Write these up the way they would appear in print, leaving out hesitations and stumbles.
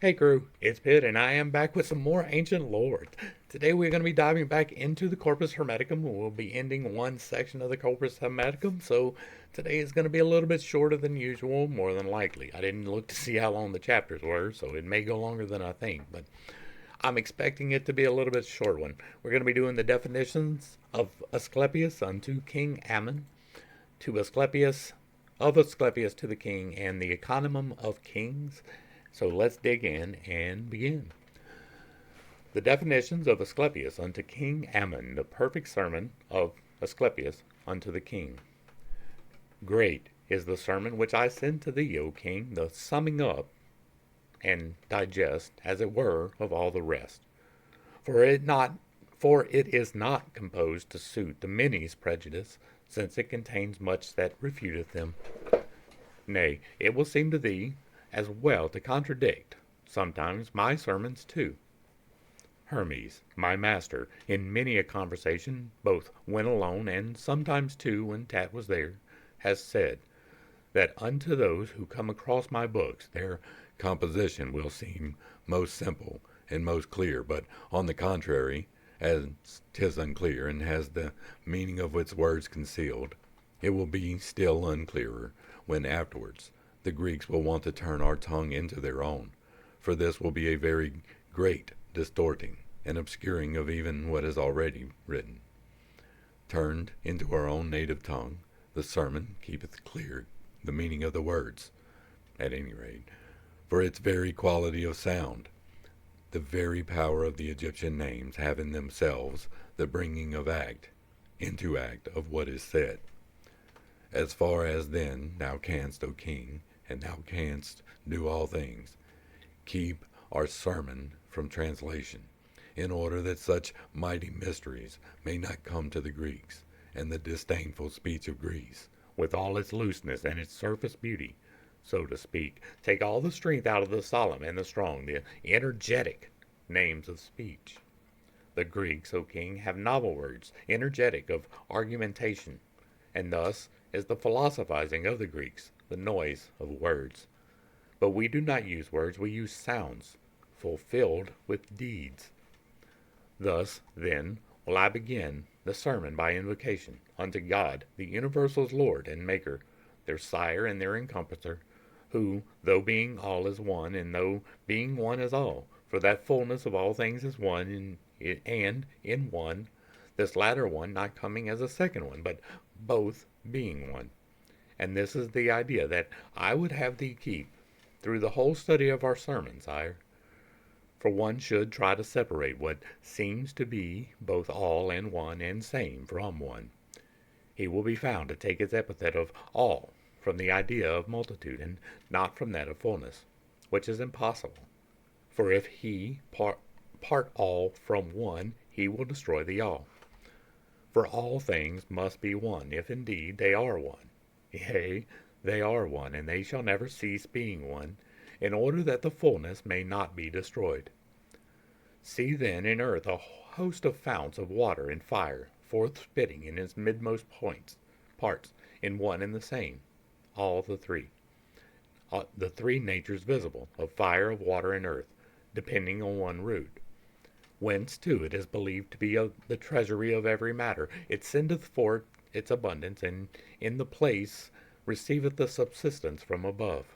Hey crew, it's Pitt and I am back with some more ancient lore. Today we're going to be diving back into the Corpus Hermeticum. We'll be ending one section of the Corpus Hermeticum, so today is going to be a little bit shorter than usual, more than likely. I didn't look to see how long the chapters were, so it may go longer than I think, but I'm expecting it to be a little bit short one. We're going to be doing the definitions of Asclepius unto King Ammon, to Asclepius, of Asclepius to the king, and the economum of kings. So let's dig in and begin. The definitions of Asclepius unto King Ammon, the perfect sermon of Asclepius unto the king. Great is the sermon which I send to thee, O king, the summing up and digest, as it were, of all the rest. For it is not composed to suit the many's prejudice, since it contains much that refuteth them. Nay, it will seem to thee as well to contradict sometimes my sermons too. Hermes, my master, in many a conversation, both when alone and sometimes too when Tat was there, has said that unto those who come across my books their composition will seem most simple and most clear, but on the contrary, as 'tis unclear and has the meaning of its words concealed, it will be still unclearer when afterwards the Greeks will want to turn our tongue into their own, for this will be a very great distorting and obscuring of even what is already written. Turned into our own native tongue, the sermon keepeth clear the meaning of the words, at any rate, for its very quality of sound, the very power of the Egyptian names have in themselves the bringing of act into act of what is said. As far as then thou canst, O king, and thou canst do all things, keep our sermon from translation, in order that such mighty mysteries may not come to the Greeks, and the disdainful speech of Greece, with all its looseness and its surface beauty, so to speak, take all the strength out of the solemn and the strong, the energetic names of speech. The Greeks, O king, have novel words, energetic of argumentation, and thus is the philosophizing of the Greeks, the noise of words. But we do not use words, we use sounds, fulfilled with deeds. Thus, then, will I begin the sermon by invocation unto God, the universal's Lord and Maker, their sire and their encompasser, who, though being all is one, and though being one is all, for that fullness of all things is one, and in one, this latter one not coming as a second one, but both being one. And this is the idea that I would have thee keep through the whole study of our sermon, sire. For one should try to separate what seems to be both all and one and same from one. He will be found to take his epithet of all from the idea of multitude, and not from that of fullness, which is impossible. For if he part all from one, he will destroy the all. For all things must be one, if indeed they are one. Yea, they are one, and they shall never cease being one, in order that the fullness may not be destroyed. See then in earth a host of founts of water and fire, forth spitting in its midmost parts, in one and the same, all the three natures visible, of fire, of water, and earth, depending on one root. Whence too it is believed to be the treasury of every matter. It sendeth forth its abundance, and in the place receiveth the subsistence from above.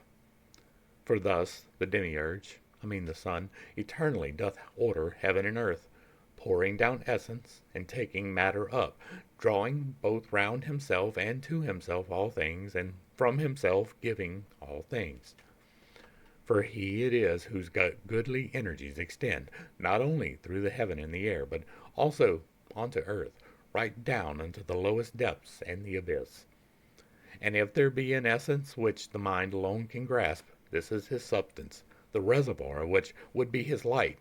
For thus the demiurge, the sun, eternally doth order heaven and earth, pouring down essence, and taking matter up, drawing both round himself and to himself all things, and from himself giving all things. For he it is whose goodly energies extend, not only through the heaven and the air, but also onto earth, right down unto the lowest depths and the abyss. And if there be an essence which the mind alone can grasp, this is his substance, the reservoir which would be his light.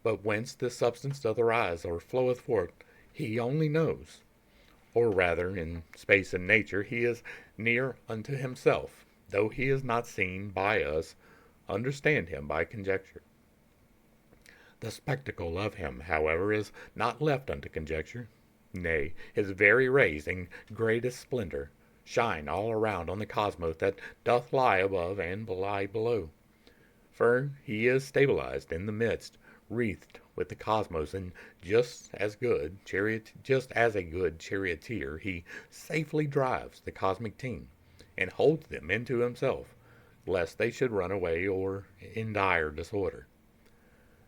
But whence this substance doth arise or floweth forth, he only knows. Or rather, in space and nature, he is near unto himself, though he is not seen by us, understand him by conjecture. The spectacle of him, however, is not left unto conjecture. Nay, his very rays in greatest splendor shine all around on the cosmos that doth lie above and lie below. For he is stabilized in the midst, wreathed with the cosmos, and just as a good charioteer, he safely drives the cosmic team, and holds them into himself, lest they should run away or in dire disorder.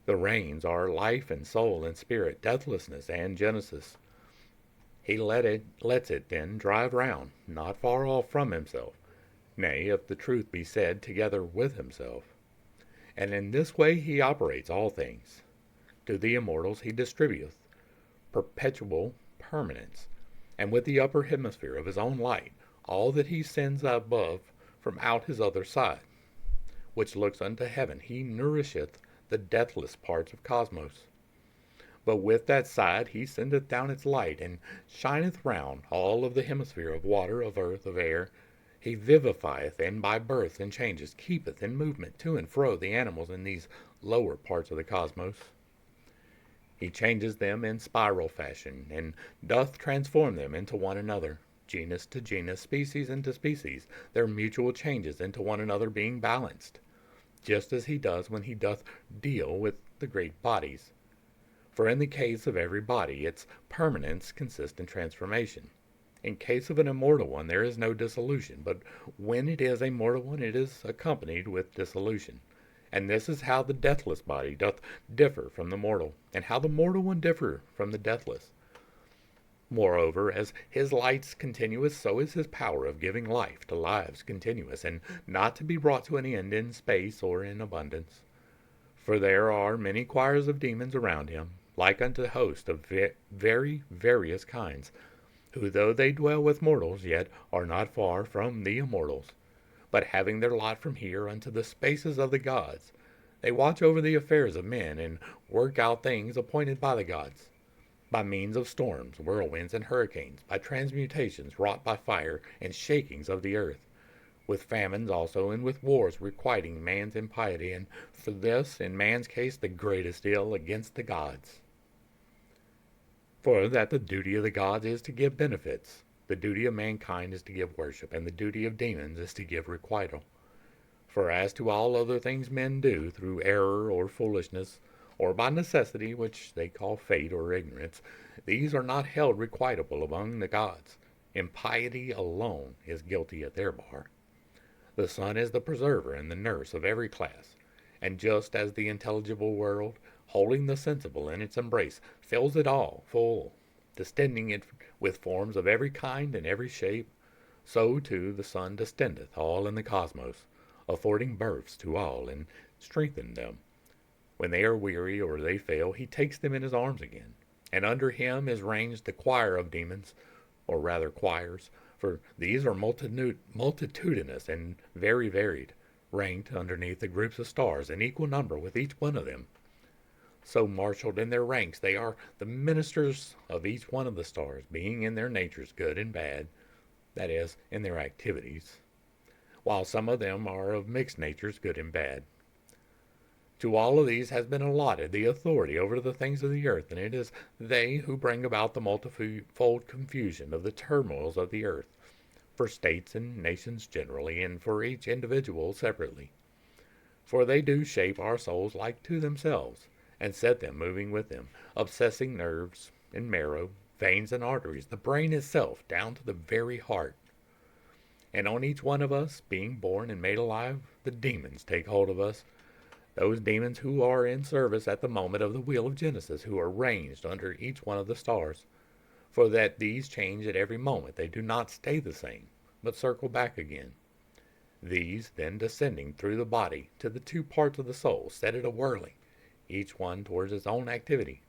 The reins are life and soul and spirit, deathlessness and genesis. He lets it then drive round, not far off from himself, nay, if the truth be said, together with himself. And in this way he operates all things. To the immortals he distributeth perpetual permanence, and with the upper hemisphere of his own light, all that he sends above from out his other side, which looks unto heaven, he nourisheth the deathless parts of cosmos. But with that side he sendeth down its light, and shineth round all of the hemisphere of water, of earth, of air. He vivifieth, and by births and changes keepeth in movement to and fro the animals in these lower parts of the cosmos. He changes them in spiral fashion, and doth transform them into one another, genus to genus, species into species, their mutual changes into one another being balanced, just as he does when he doth deal with the great bodies. For in the case of every body, its permanence consists in transformation. In case of an immortal one, there is no dissolution, but when it is a mortal one, it is accompanied with dissolution. And this is how the deathless body doth differ from the mortal, and how the mortal one differ from the deathless. Moreover, as his light's continuous, so is his power of giving life to lives continuous, and not to be brought to an end in space or in abundance. For there are many choirs of demons around him, like unto hosts of very various kinds, who though they dwell with mortals, yet are not far from the immortals, but having their lot from here unto the spaces of the gods, they watch over the affairs of men, and work out things appointed by the gods, by means of storms, whirlwinds, and hurricanes, by transmutations wrought by fire, and shakings of the earth, with famines also, and with wars requiting man's impiety, and for this, in man's case, the greatest ill against the gods. For that the duty of the gods is to give benefits, the duty of mankind is to give worship, and the duty of demons is to give requital. For as to all other things men do, through error or foolishness, or by necessity, which they call fate or ignorance, these are not held requitable among the gods. Impiety alone is guilty at their bar. The sun is the preserver and the nurse of every class, and just as the intelligible world, holding the sensible in its embrace, fills it all full, distending it with forms of every kind and every shape, so too the sun distendeth all in the cosmos, affording births to all, and strengthening them. When they are weary or they fail, he takes them in his arms again, and under him is ranged the choir of demons, or rather choirs, for these are multitudinous and very varied, ranked underneath the groups of stars in equal number with each one of them. So marshaled in their ranks, they are the ministers of each one of the stars, being in their natures good and bad, that is, in their activities, while some of them are of mixed natures, good and bad. To all of these has been allotted the authority over the things of the earth, and it is they who bring about the multifold confusion of the turmoils of the earth, for states and nations generally, and for each individual separately. For they do shape our souls like to themselves, and set them moving with them, obsessing nerves and marrow, veins and arteries, the brain itself, down to the very heart. And on each one of us, being born and made alive, the demons take hold of us, those demons who are in service at the moment of the wheel of Genesis, who are ranged under each one of the stars, for that these change at every moment, they do not stay the same, but circle back again. These, then descending through the body to the two parts of the soul, set it a-whirling, each one towards its own activity.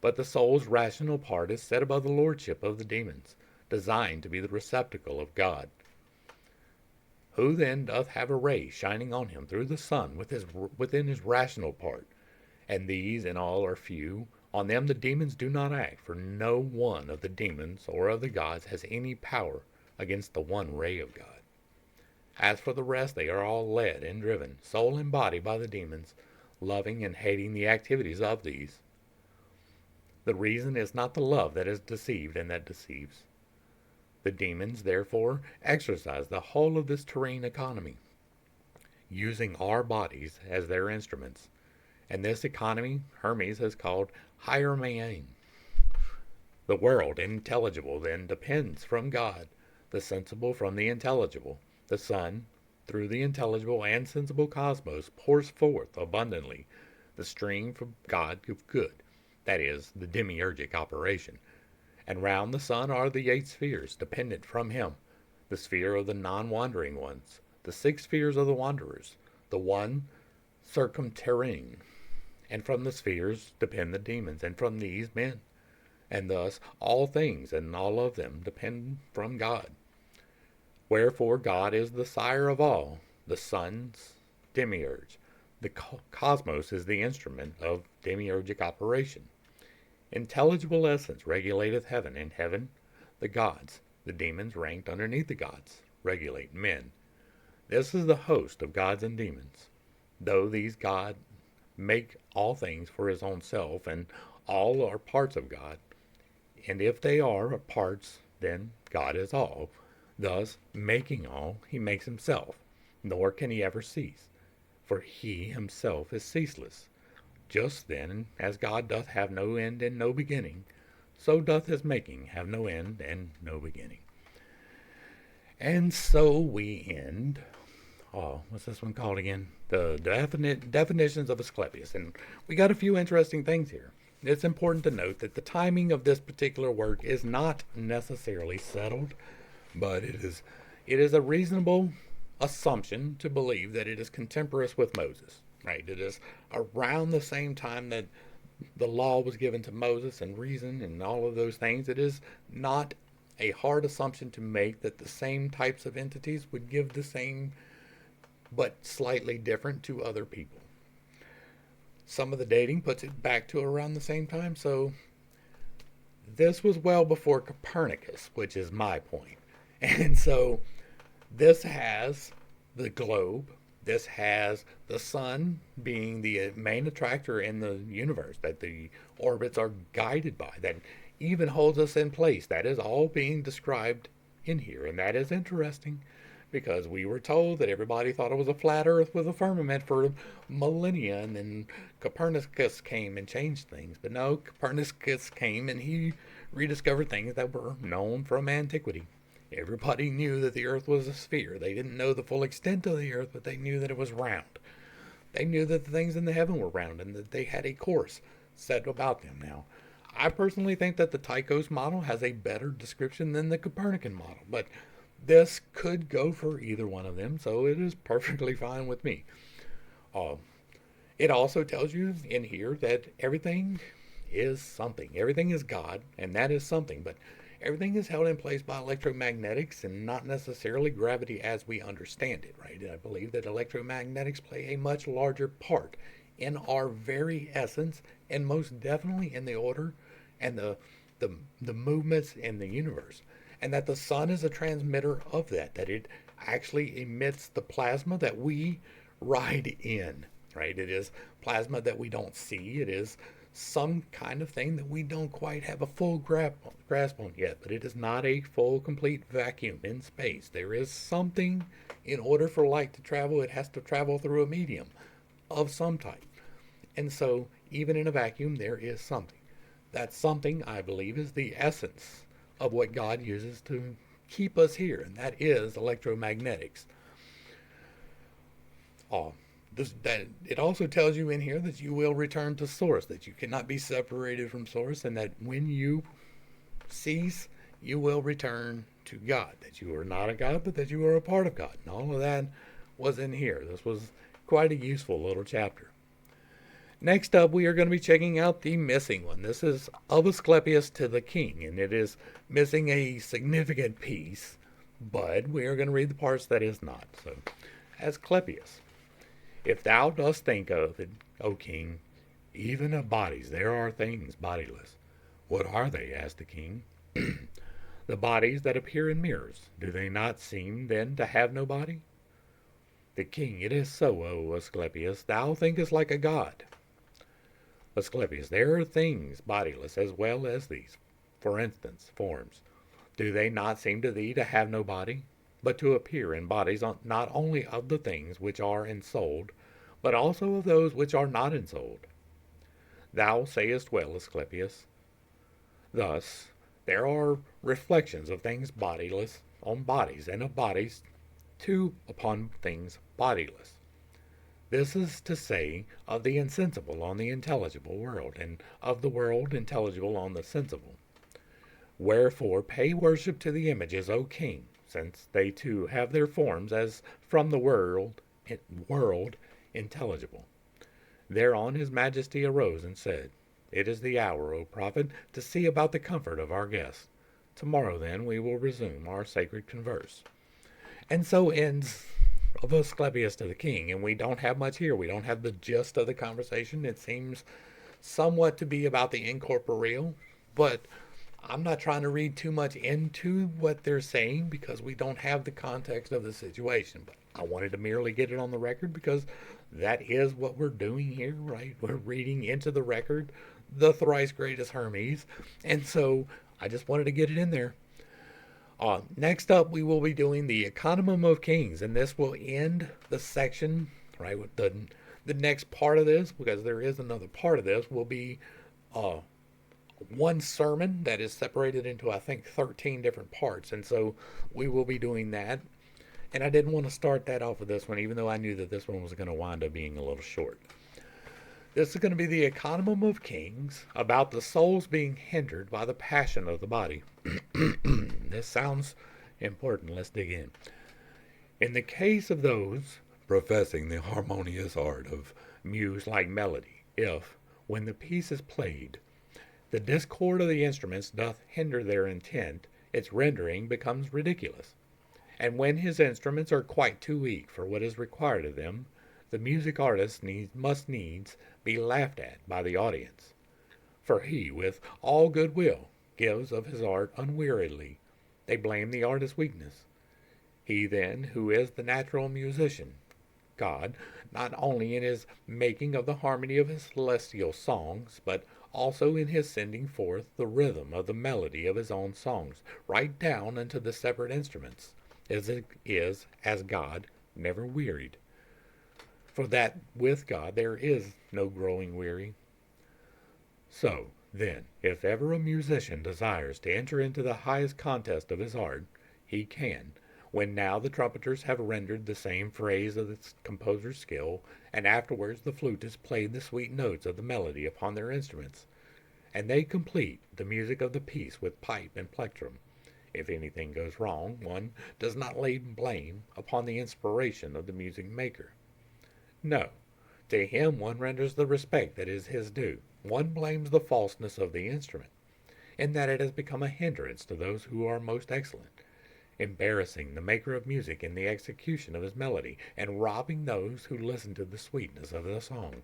But the soul's rational part is set above the lordship of the demons, designed to be the receptacle of God, who then doth have a ray shining on him through the sun within his rational part, and these in all are few. On them the demons do not act, for no one of the demons or of the gods has any power against the one ray of God. As for the rest, they are all led and driven, soul and body, by the demons, loving and hating the activities of these. The reason is not the love that is deceived and that deceives. The demons, therefore, exercise the whole of this terrene economy. using our bodies as their instruments. And this economy Hermes has called Hieromane. The world, intelligible, then depends from God, the sensible from the intelligible. The sun, through the intelligible and sensible cosmos, pours forth abundantly the stream from God of good, that is, the demiurgic operation. And round the sun are the 8 spheres, dependent from him, the sphere of the non-wandering ones, the 6 spheres of the wanderers, the one circumterrene. And from the spheres depend the demons, and from these men. And thus all things and all of them depend from God. Wherefore God is the sire of all, the sun's demiurge. The cosmos is the instrument of demiurgic operation. Intelligible essence regulateth heaven, and heaven the gods. The demons ranked underneath the gods regulate men. This is the host of gods and demons. Though these God make all things for his own self, and all are parts of God, and if they are parts, then God is all. Thus, making all, he makes himself, nor can he ever cease, for he himself is ceaseless. Just then, as God doth have no end and no beginning, so doth his making have no end and no beginning. And so we end. What's this one called again? The definitions of Asclepius. And we got a few interesting things here. It's important to note that the timing of this particular work is not necessarily settled, but it is a reasonable assumption to believe that it is contemporaneous with Moses. Right? It is around the same time that the law was given to Moses and reason and all of those things. It is not a hard assumption to make that the same types of entities would give the same but slightly different to other people. Some of the dating puts it back to around the same time, so this was well before Copernicus, which is my point. And so this has the globe, this has the sun being the main attractor in the universe that the orbits are guided by, that even holds us in place. That is all being described in here, and that is interesting, because we were told that everybody thought it was a flat earth with a firmament for millennia, and then Copernicus came and changed things. But no, Copernicus came and he rediscovered things that were known from antiquity. Everybody knew that the earth was a sphere. They didn't know the full extent of the earth, but they knew that it was round. They knew that the things in the heaven were round and that they had a course set about them. Now, I personally think that the Tycho's model has a better description than the Copernican model, but this could go for either one of them, so it is perfectly fine with me. It also tells you in here that everything is something. Everything is God, and that is something, but everything is held in place by electromagnetics and not necessarily gravity as we understand it, right? I believe that electromagnetics play a much larger part in our very essence, and most definitely in the order and the movements in the universe. And that the sun is a transmitter of that it actually emits the plasma that we ride in, right? It is plasma that we don't see. It is some kind of thing that we don't quite have a full grasp on yet, but it is not a full, complete vacuum in space. There is something, in order for light to travel, it has to travel through a medium of some type. And so, even in a vacuum, there is something. That something, I believe, is the essence of what God uses to keep us here, and that is electromagnetics. It also tells you in here that you will return to source, that you cannot be separated from source, and that when you cease, you will return to God, that you are not a God, but that you are a part of God. And all of that was in here. This was quite a useful little chapter. Next up, we are going to be checking out the missing one. This is of Asclepius to the king, and it is missing a significant piece, but we are going to read the parts that is not. So, Asclepius, if thou dost think of it, O king, even of bodies there are things bodiless. What are they? Asked the king. The bodies that appear in mirrors, do they not seem then to have no body? The king, it is so, O Asclepius, thou thinkest like a god. Asclepius, there are things bodiless as well as these. For instance, forms. Do they not seem to thee to have no body? but to appear in bodies not only of the things which are ensouled, but also of those which are not ensouled. Thou sayest well, Asclepius. Thus, there are reflections of things bodiless on bodies, and of bodies too upon things bodiless. This is to say, of the insensible on the intelligible world, and of the world intelligible on the sensible. Wherefore pay worship to the images, O king, since they too have their forms as from the world intelligible. Thereon his majesty arose and said, It is the hour, O prophet, to see about the comfort of our guests. Tomorrow, then, we will resume our sacred converse. And so ends of Asclepius to the king, and we don't have much here. We don't have the gist of the conversation. It seems somewhat to be about the incorporeal, but I'm not trying to read too much into what they're saying because we don't have the context of the situation. But I wanted to merely get it on the record because that is what we're doing here, right? We're reading into the record the thrice greatest Hermes, and so I just wanted to get it in there. Next up, we will be doing the ENCOMIUM of Kings, and this will end the section, right? With the next part of this, because there is another part of this, will be one sermon that is separated into, I think, 13 different parts, and so we will be doing that. And I didn't want to start that off with this one, even though I knew that this one was going to wind up being a little short. This is going to be the ENCOMIUM of Kings, about the souls being hindered by the passion of the body. This sounds important. Let's dig in. In the case of those professing the harmonious art of muse-like melody, if, when the piece is played, the discord of the instruments doth hinder their intent, its rendering becomes ridiculous. And when his instruments are quite too weak for what is required of them, the music artist must needs be laughed at by the audience. For he, with all good will, gives of his art unweariedly. They blame the artist's weakness. He then, who is the natural musician, God, not only in his making of the harmony of his celestial songs, but also in his sending forth the rhythm of the melody of his own songs, right down into the separate instruments, is, as God, never wearied. For that with God there is no growing weary. So, then, if ever a musician desires to enter into the highest contest of his art, he can, when now the trumpeters have rendered the same phrase of the composer's skill, and afterwards the flutists played the sweet notes of the melody upon their instruments, and they complete the music of the piece with pipe and plectrum. If anything goes wrong, one does not lay blame upon the inspiration of the music maker. No, to him one renders the respect that is his due. One blames the falseness of the instrument, in that it has become a hindrance to those who are most excellent, embarrassing the maker of music in the execution of his melody, and robbing those who listen to the sweetness of the song.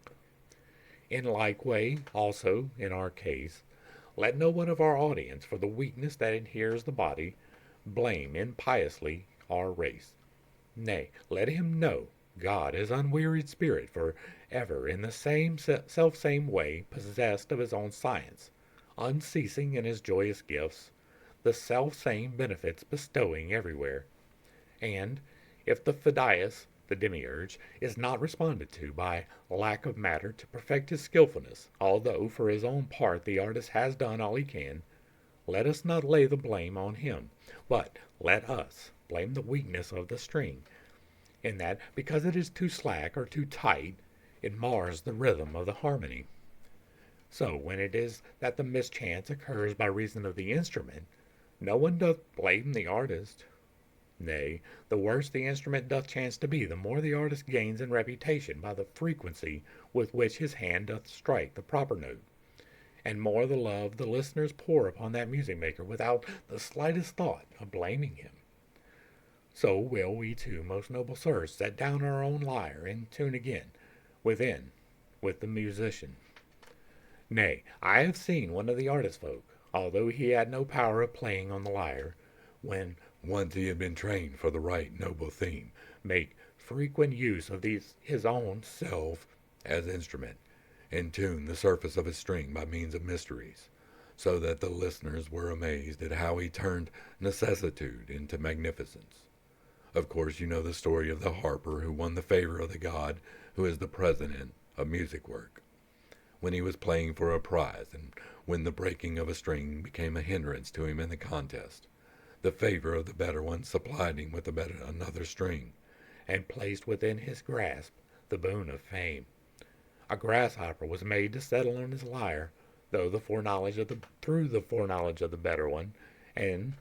In like way, also, in our case, let no one of our audience, for the weakness that adheres the body, blame impiously our race. Nay, let him know God is unwearied spirit, for ever in the self-same way possessed of his own science, unceasing in his joyous gifts, the self-same benefits bestowing everywhere. And if the Phidias, the demiurge, is not responded to by lack of matter to perfect his skillfulness, although for his own part the artist has done all he can, let us not lay the blame on him, but let us blame the weakness of the string, in that, because it is too slack or too tight, it mars the rhythm of the harmony. So, when it is that the mischance occurs by reason of the instrument, no one doth blame the artist. Nay, the worse the instrument doth chance to be, the more the artist gains in reputation by the frequency with which his hand doth strike the proper note, and more the love the listeners pour upon that music maker without the slightest thought of blaming him. So will we too, most noble sirs, set down our own lyre and tune again, within, with the musician. Nay, I have seen one of the artist folk, although he had no power of playing on the lyre, when once he had been trained for the right noble theme, make frequent use of his own self as instrument, and tune the surface of his string by means of mysteries, so that the listeners were amazed at how he turned necessitude into magnificence. Of course, you know the story of the harper who won the favor of the god who is the president of music work, when he was playing for a prize and when the breaking of a string became a hindrance to him in the contest. The favor of the better one supplied him with another string, and placed within his grasp the boon of fame. A grasshopper was made to settle on his lyre, through the foreknowledge of the better one, and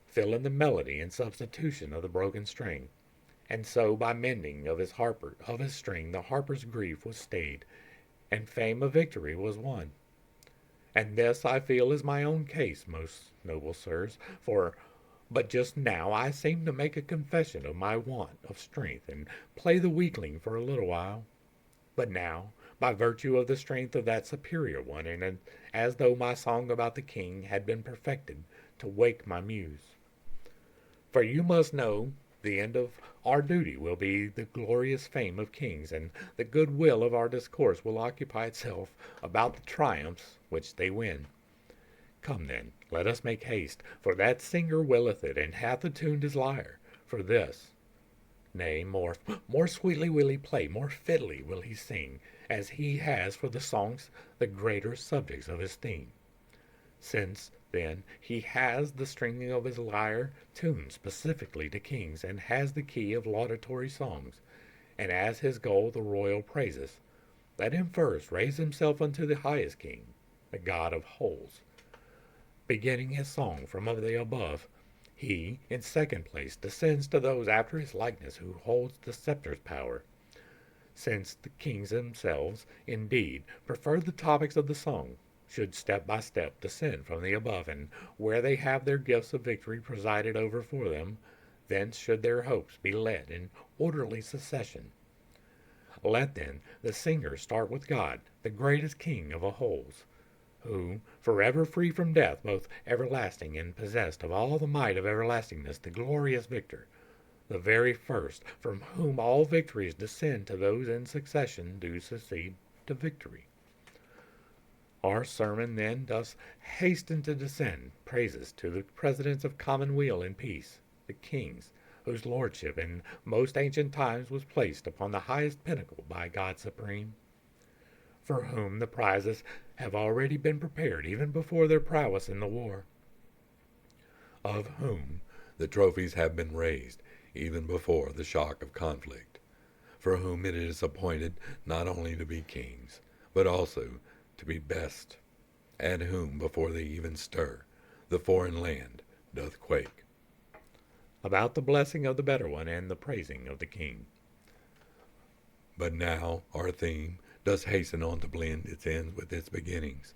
fill in the melody in substitution of the broken string. And so by mending of his string, the harper's grief was stayed, and fame of victory was won. And this I feel is my own case, most noble sirs, for but just now I seem to make a confession of my want of strength, and play the weakling for a little while. But now, by virtue of the strength of that superior one, and as though my song about the king had been perfected to wake my muse. For you must know the end of our duty will be the glorious fame of kings, and the good will of our discourse will occupy itself about the triumphs which they win. Come then, let us make haste, for that singer willeth it, and hath attuned his lyre for this. Nay, more sweetly will he play, more fitly will he sing, as he has for the songs the greater subjects of his theme. Since, then, he has the stringing of his lyre tuned specifically to kings, and has the key of laudatory songs, and as his goal the royal praises, let him first raise himself unto the highest king, the god of wholes. Beginning his song from of the above, he, in second place, descends to those after his likeness who holds the scepter's power. Since the kings themselves, indeed, prefer the topics of the song, should step by step descend from the above, and where they have their gifts of victory presided over for them, thence should their hopes be led in orderly succession. Let then the singer start with God, the greatest king of wholes, who, forever free from death, both everlasting and possessed of all the might of everlastingness, the glorious victor, the very first, from whom all victories descend to those in succession do succeed to victory. Our sermon then does hasten to descend praises to the presidents of commonweal and peace, the kings, whose lordship in most ancient times was placed upon the highest pinnacle by God supreme, for whom the prizes have already been prepared even before their prowess in the war, of whom the trophies have been raised even before the shock of conflict, for whom it is appointed not only to be kings, but also to be best, and whom before they even stir, the foreign land doth quake. About the blessing of the better one and the praising of the king. But now our theme does hasten on to blend its ends with its beginnings,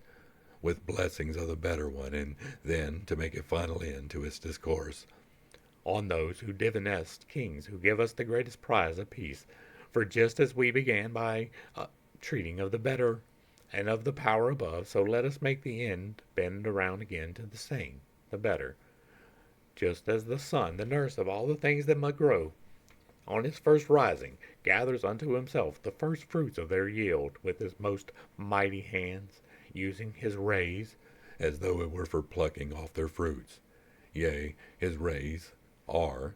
with blessings of the better one, and then to make a final end to its discourse on those who divinest kings who give us the greatest prize of peace. For just as we began by treating of the better and of the power above, so let us make the end bend around again to the same, the better. Just as the sun, the nurse of all the things that must grow, on his first rising, gathers unto himself the first fruits of their yield with his most mighty hands, using his rays, as though it were for plucking off their fruits. Yea, his rays are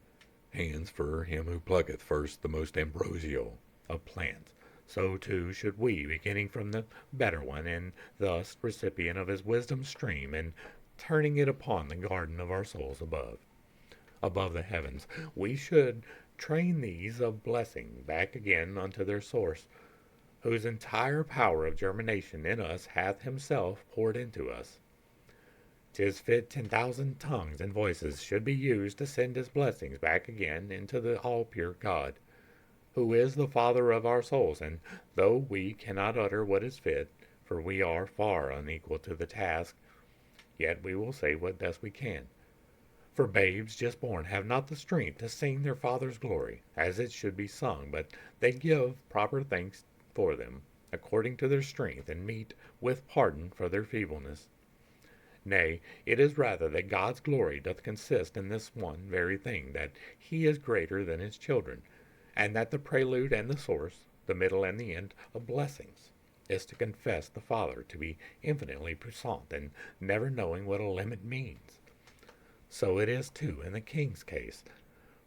hands for him who plucketh first the most ambrosial of plants. So too should we, beginning from the better one, and thus recipient of his wisdom stream, and turning it upon the garden of our souls above the heavens, we should train these of blessing back again unto their source, whose entire power of germination in us hath himself poured into us. 'Tis fit 10,000 tongues and voices should be used to send his blessings back again into the all-pure God, who is the Father of our souls, and though we cannot utter what is fit, for we are far unequal to the task, yet we will say what best we can. For babes just born have not the strength to sing their Father's glory, as it should be sung, but they give proper thanks for them, according to their strength, and meet with pardon for their feebleness. Nay, it is rather that God's glory doth consist in this one very thing, that he is greater than his children, and that the prelude and the source, the middle and the end of blessings, is to confess the Father to be infinitely puissant, and never knowing what a limit means. So it is too in the king's case,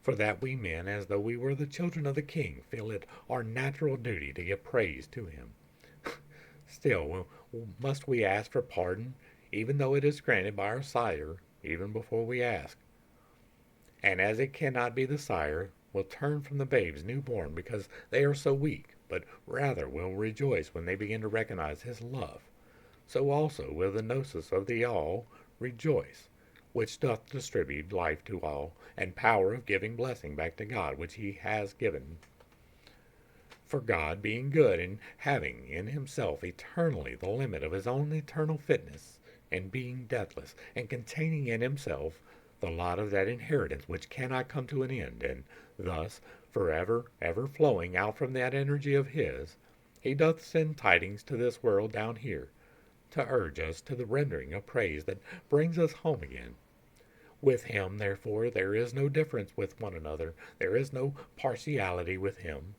For that we men, as though we were the children of the King, feel it our natural duty to give praise to him. Still, must we ask for pardon, even though it is granted by our sire, even before we ask? And as it cannot be the sire will turn from the babes newborn because they are so weak, but rather will rejoice when they begin to recognize his love, so also will the gnosis of the all rejoice, which doth distribute life to all, and power of giving blessing back to God, which he has given. For God, being good and having in himself eternally the limit of his own eternal fitness, and being deathless, and containing in himself the lot of that inheritance which cannot come to an end, and thus forever ever flowing out from that energy of his, he doth send tidings to this world down here, to urge us to the rendering of praise that brings us home again. With him, therefore, there is no difference with one another, there is no partiality with him,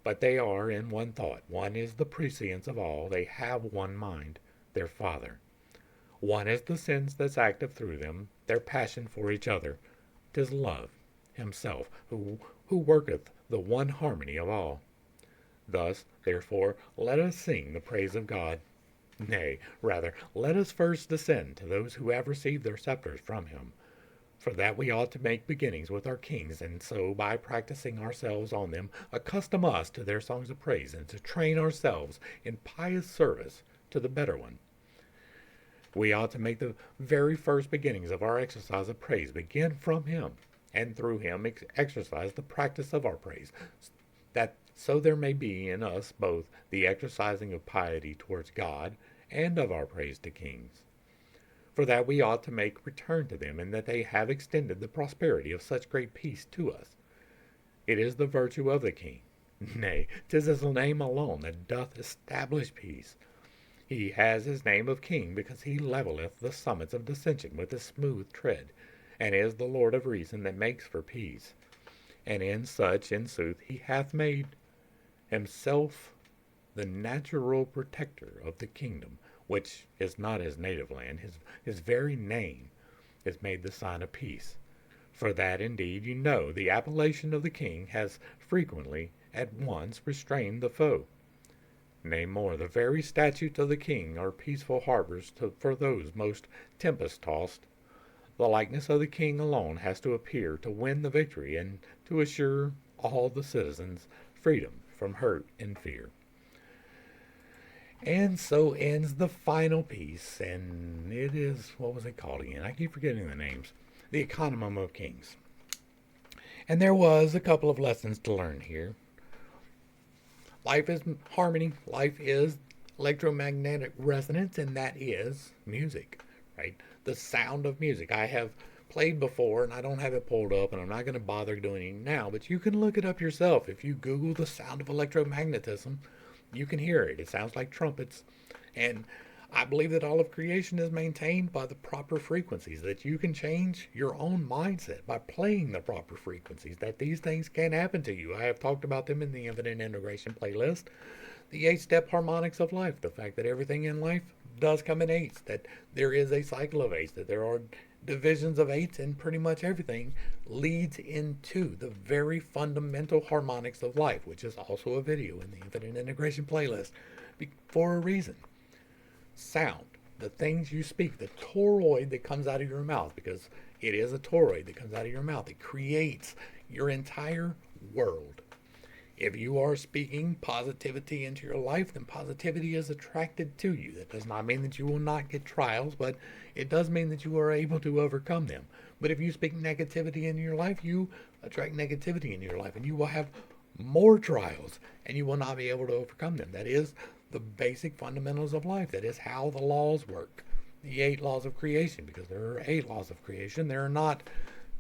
but they are in one thought. One is the prescience of all, they have one mind, their Father. One is the sense that's active through them, their passion for each other. 'Tis love himself, who worketh the one harmony of all. Thus, therefore, let us sing the praise of God. Nay, rather, let us first descend to those who have received their scepters from him. For that we ought to make beginnings with our kings, and so, by practicing ourselves on them, accustom us to their songs of praise, and to train ourselves in pious service to the better one. We ought to make the very first beginnings of our exercise of praise begin from him, and through him exercise the practice of our praise, that so there may be in us both the exercising of piety towards God and of our praise to kings. For that we ought to make return to them, and that they have extended the prosperity of such great peace to us. It is the virtue of the king, nay, 'tis his name alone that doth establish peace. He has his name of king because he levelleth the summits of dissension with his smooth tread, and is the Lord of reason that makes for peace. And in such, in sooth, he hath made himself the natural protector of the kingdom, which is not his native land. His very name is made the sign of peace. For that, indeed, you know, the appellation of the king has frequently at once restrained the foe. Nay, more, the very statutes of the king are peaceful harbors for those most tempest-tossed. The likeness of the king alone has to appear to win the victory, and to assure all the citizens freedom from hurt and fear. And so ends the final piece, and it is, what was it called again? I keep forgetting the names. The ENCOMIUM of Kings. And there was a couple of lessons to learn here. Life is harmony. Life is electromagnetic resonance, and that is music, right? The sound of music. I have played before, and I don't have it pulled up, and I'm not going to bother doing it now, but you can look it up yourself. If you Google the sound of electromagnetism, you can hear it. It sounds like trumpets, and I believe that all of creation is maintained by the proper frequencies, that you can change your own mindset by playing the proper frequencies, that these things can happen to you. I have talked about them in the Infinite Integration playlist. The 8-step harmonics of life, the fact that everything in life does come in eights, that there is a cycle of eights, that there are divisions of eights, and pretty much everything leads into the very fundamental harmonics of life, which is also a video in the Infinite Integration playlist for a reason. Sound, the things you speak, the toroid that comes out of your mouth, because it is a toroid that comes out of your mouth. It creates your entire world. If you are speaking positivity into your life, then positivity is attracted to you. That does not mean that you will not get trials, but it does mean that you are able to overcome them. But if you speak negativity into your life, you attract negativity into your life, and you will have more trials, and you will not be able to overcome them. That is the basic fundamentals of life. That is how the laws work. The 8 laws of creation, because there are 8 laws of creation. There are not,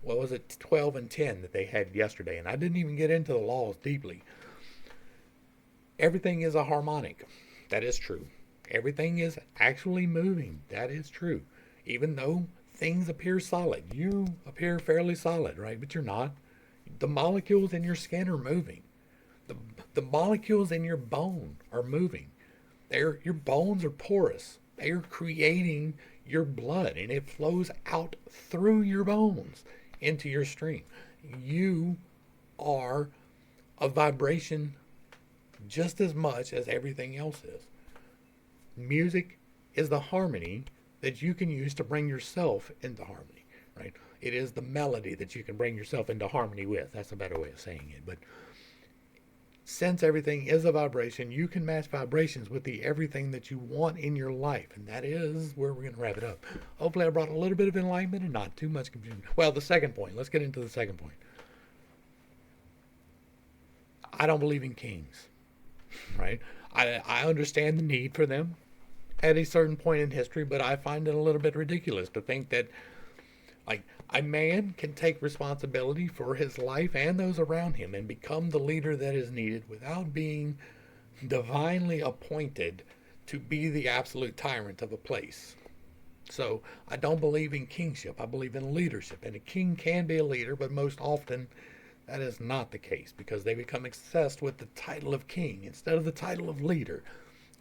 12 and 10 that they had yesterday, and I didn't even get into the laws deeply. Everything is a harmonic. That is true. Everything is actually moving. That is true. Even though things appear solid. You appear fairly solid, right? But you're not. The molecules in your skin are moving. The molecules in your bone are moving. Your bones are porous. They are creating your blood, and it flows out through your bones into your stream. You are a vibration just as much as everything else is. Music is the harmony that you can use to bring yourself into harmony, right? It is the melody that you can bring yourself into harmony with. That's a better way of saying it. But since everything is a vibration, you can match vibrations with the everything that you want in your life. And that is where we're going to wrap it up. Hopefully I brought a little bit of enlightenment and not too much confusion. Well, the second point. Let's get into the second point. I don't believe in kings, right? I understand the need for them at a certain point in history, but I find it a little bit ridiculous to think that like a man can take responsibility for his life and those around him and become the leader that is needed without being divinely appointed to be the absolute tyrant of a place. So I don't believe in kingship. I believe in leadership. And a king can be a leader, but most often that is not the case because they become obsessed with the title of king instead of the title of leader.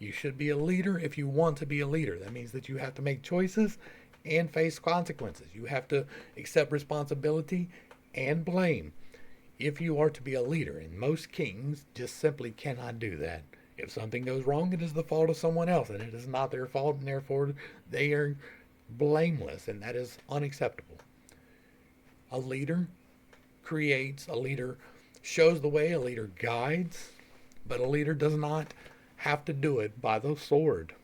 You should be a leader if you want to be a leader. That means that you have to make choices and face consequences. You have to accept responsibility and blame if you are to be a leader. And most kings just simply cannot do that. If something goes wrong, it is the fault of someone else, and it is not their fault, and therefore they are blameless, and that is unacceptable. A leader creates, a leader shows the way, a leader guides, but a leader does not have to do it by the sword.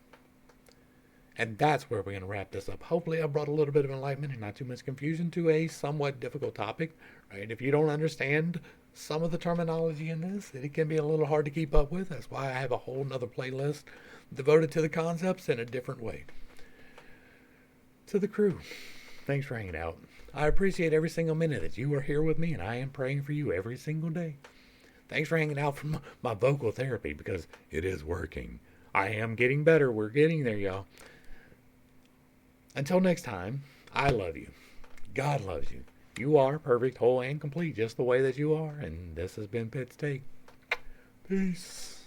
And that's where we're going to wrap this up. Hopefully I brought a little bit of enlightenment and not too much confusion to a somewhat difficult topic, right? If you don't understand some of the terminology in this, it can be a little hard to keep up with. That's why I have a whole nother playlist devoted to the concepts in a different way. To the crew, thanks for hanging out. I appreciate every single minute that you are here with me, and I am praying for you every single day. Thanks for hanging out for my vocal therapy because It is working. I am getting better. We're getting there, y'all. Until next time, I love you. God loves you. You are perfect, whole, and complete just the way that you are. And this has been Pitt's Take. Peace.